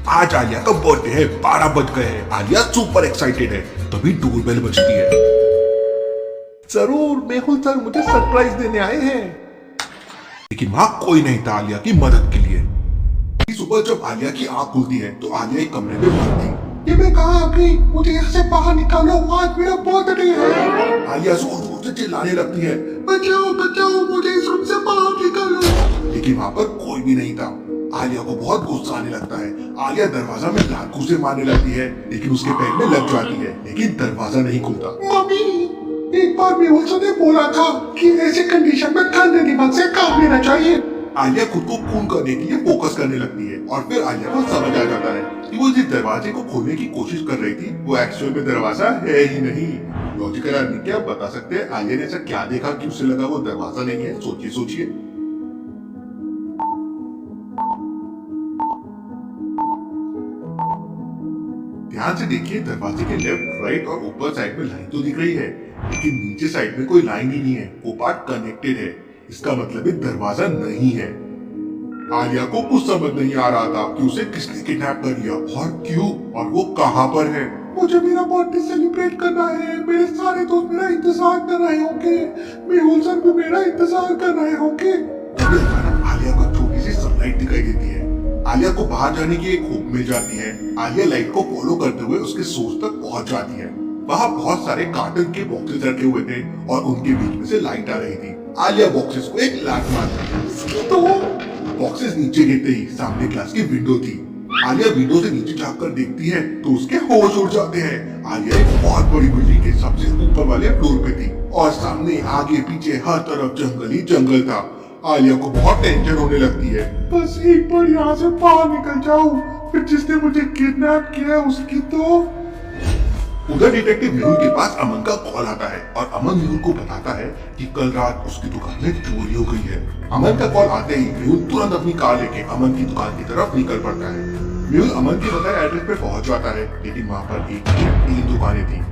आज आलिया का बर्थडे है, 12 बज गए हैं। आलिया सुपर एक्साइटेड है। तभी डोरबेल बजती है। जरूर मेहुल सर मुझे सरप्राइज देने आए हैं। लेकिन वहां कोई नहीं था आलिया की मदद के लिए। सुबह जब आलिया की आंख खुलती है तो आलिया एक कमरे में बंद थी। ये मैं कहाँ आ गई? मुझे यहाँ से बाहर निकालो, आज मेरा बर्थडे है। आलिया जोर जोर से चिल्लाने लगती है, बचाओ बचाओ, मुझे इस रूम से बाहर निकालो। लेकिन वहाँ पर कोई भी नहीं था। आलिया को बहुत गुस्सा आने लगता है। आलिया दरवाजा में लात घूंसे मारने लगती है, लेकिन उसके पैर में लग जाती है, लेकिन दरवाजा नहीं खुलता। मम्मी, एक बार मेहुल सर ने बोला था कि ऐसे कंडीशन में ठंडे दिमाग से काम लेना चाहिए। आलिया खुद को कूल करने के लिए फोकस करने लगती है और फिर आलिया को समझ आ जाता है कि वो जिस दरवाजे को खोलने की कोशिश कर रही थी वो एक्चुअल में दरवाजा है ही नहीं। लॉजिकल आदमी क्या बता सकते हैं आलिया ने ऐसा क्या देखा कि उसे लगा वो दरवाजा नहीं है? सोचिए सोचिए। ध्यान से देखिए, दरवाजे के लेफ्ट, राइट और ऊपर साइड में लाइन तो दिख रही है, लेकिन नीचे साइड में कोई लाइन ही नहीं है। वो पार्ट कनेक्टेड है। इसका मतलब एक दरवाजा नहीं है। आलिया को कुछ समझ नहीं आ रहा था कि उसे किसने किडनैप कर लिया और क्यों और वो कहाँ पर है। मुझे मेरा बर्थडे सेलिब्रेट करना है। मेरे सारे दोस्त मेरा इंतजार कर रहे होंगे। मेहुल सर भी मेरा इंतजार कर रहे होंगे। तभी अचानक आलिया को छोटी सी सनलाइट दिखाई देती है। आलिया को बाहर जाने की एक होप मिल जाती है। आलिया लाइट को फॉलो करते हुए उसके सोर्स तक पहुंच जाती है। वहाँ बहुत सारे कार्टन के बॉक्सेस रखे हुए थे और उनके बीच में से लाइट आ रही थी। आलिया बॉक्सेस को एक लात मारती है तो बॉक्सेस नीचे गिरते ही सामने क्लास की विंडो थी। आलिया विंडो से नीचे झांककर देखती है तो उसके होश उड़ जाते हैं। आलिया एक बहुत बड़ी बिल्डिंग के सबसे ऊपर वाले फ्लोर पे थी और सामने आगे पीछे हर तरफ जंगल ही जंगल था। आलिया को बहुत टेंशन होने लगती है। बस एक बार यहाँ से बाहर निकल जाऊं, फिर जिसने मुझे किडनैप किया है उसकी तो। उधर डिटेक्टिव मेहुल के पास अमन का कॉल आता है और अमन मेहुल को बताता है कि कल रात उसकी दुकान में चोरी हो गई है। अमन का कॉल आते ही मेहुल तुरंत अपनी कार लेके अमन की दुकान की तरफ निकल पड़ता है। मेहुल अमन के बताए एड्रेस पे पहुंच जाता है, लेकिन वहाँ पर एक 3 दुकानें थी।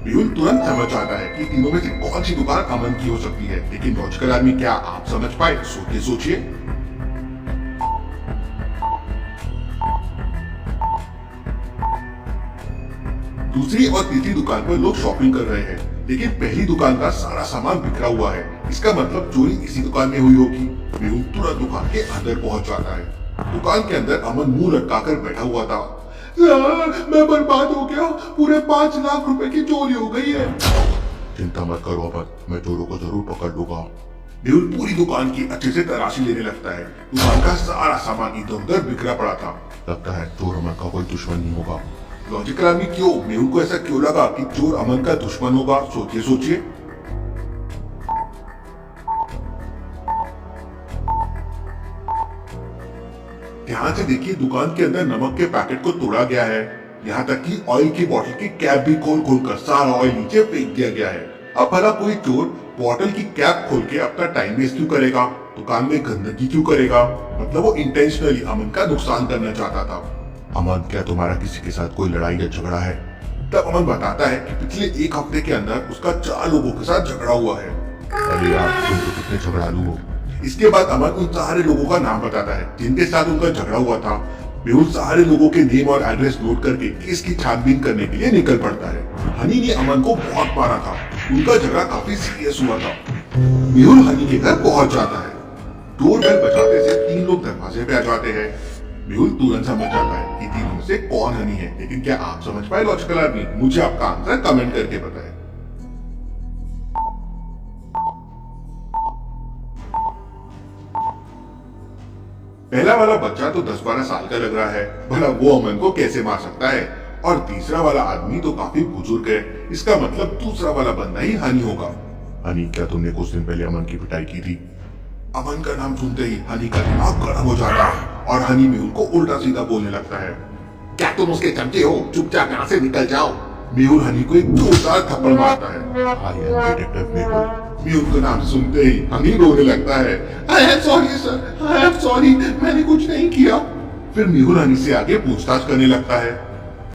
मेहुल तुरंत समझ आता है कि तीनों में से कौन सी दुकान अमन की हो सकती है, लेकिन लॉजिकल आदमी क्या आप समझ पाए? सोचिए सोचिए। दूसरी और तीसरी दुकान पर लोग शॉपिंग कर रहे हैं, लेकिन पहली दुकान का सारा सामान बिखरा हुआ है। इसका मतलब चोरी इसी दुकान में हुई होगी। मेहुल तुरंत दुकान के अंदर पहुंच जाता है। दुकान के अंदर अमन मुंह लटकाकर बैठा हुआ था। मैं बर्बाद हो गया, पूरे 5 लाख रुपए की चोरी हो गई है। चिंता मत करो अमन, मैं चोरों को जरूर पकड़ लूंगा। मेहुल पूरी दुकान की अच्छे से तलाशी लेने लगता है। दुकान का सारा सामान इधर उधर बिखरा पड़ा था। लगता है चोर अमन का कोई दुश्मन नहीं होगा। लॉजिकल आदमी क्यों? मेहुल को ऐसा क्यों लगा कि चोर अमन का दुश्मन होगा? सोचिए सोचिए। ध्यान से देखिए, दुकान के अंदर नमक के पैकेट को तोड़ा गया है। यहाँ तक कि ऑयल की बोतल की कैप भी खोल खोल कर सारा ऑयल नीचे फेंक दिया गया है। अब भला कोई चोर बोतल की कैप खोल के अपना टाइम वेस्ट क्यों करेगा? दुकान में गंदगी क्यों करेगा? मतलब वो इंटेंशनली अमन का नुकसान करना चाहता था। अमन, क्या तुम्हारा किसी के साथ कोई लड़ाई या झगड़ा है? तब अमन बताता है कि पिछले 1 हफ्ते के अंदर उसका 4 लोगों के साथ झगड़ा हुआ है। अरे यार, तुम तो कितने झगड़ालू हो। इसके बाद अमन उन सारे लोगों का नाम बताता है जिनके साथ उनका झगड़ा हुआ था। मेहुल सारे लोगों के नेम और एड्रेस नोट करके केस की छानबीन करने के लिए निकल पड़ता है। हनी ने अमन को बहुत मारा था। उनका झगड़ा काफी सीरियस हुआ था। मेहुल हनी के घर पहुंच जाता है। डोरबेल बजाते से 3 लोग दरवाजे पे आ जाते हैं। मेहुल तुरंत समझ जाता है कि तीनों में से कौन हनी है, लेकिन क्या आप समझ पाए लॉजिकल आदमी? मुझे आपका आंसर कमेंट करके बताएं। पहला वाला बच्चा तो 10-12 साल का लग रहा है, भला वो अमन को कैसे मार सकता है? और तीसरा वाला आदमी तो काफी बुजुर्ग है। इसका मतलब दूसरा वाला बंदा ही हनी होगा। हनी, क्या तुमने कुछ दिन पहले अमन की पिटाई की थी? अमन का नाम सुनते ही हनी का दिमाग गर्म हो जाता है और हनी मेहुल को उल्टा सीधा बोलने लगता है। क्या तुम उसके चमचे हो? चुपचाप यहाँ से निकल जाओ। मेहुल हनी को एक जोरदार थप्पड़ मारता है। डिटेक्टिव मेहुल। मेहुल का नाम सुनते ही हनी रोने लगता है। I am sorry sir, I am sorry, मैंने कुछ नहीं किया। फिर मेहुल हनी से आगे पूछताछ करने लगता है।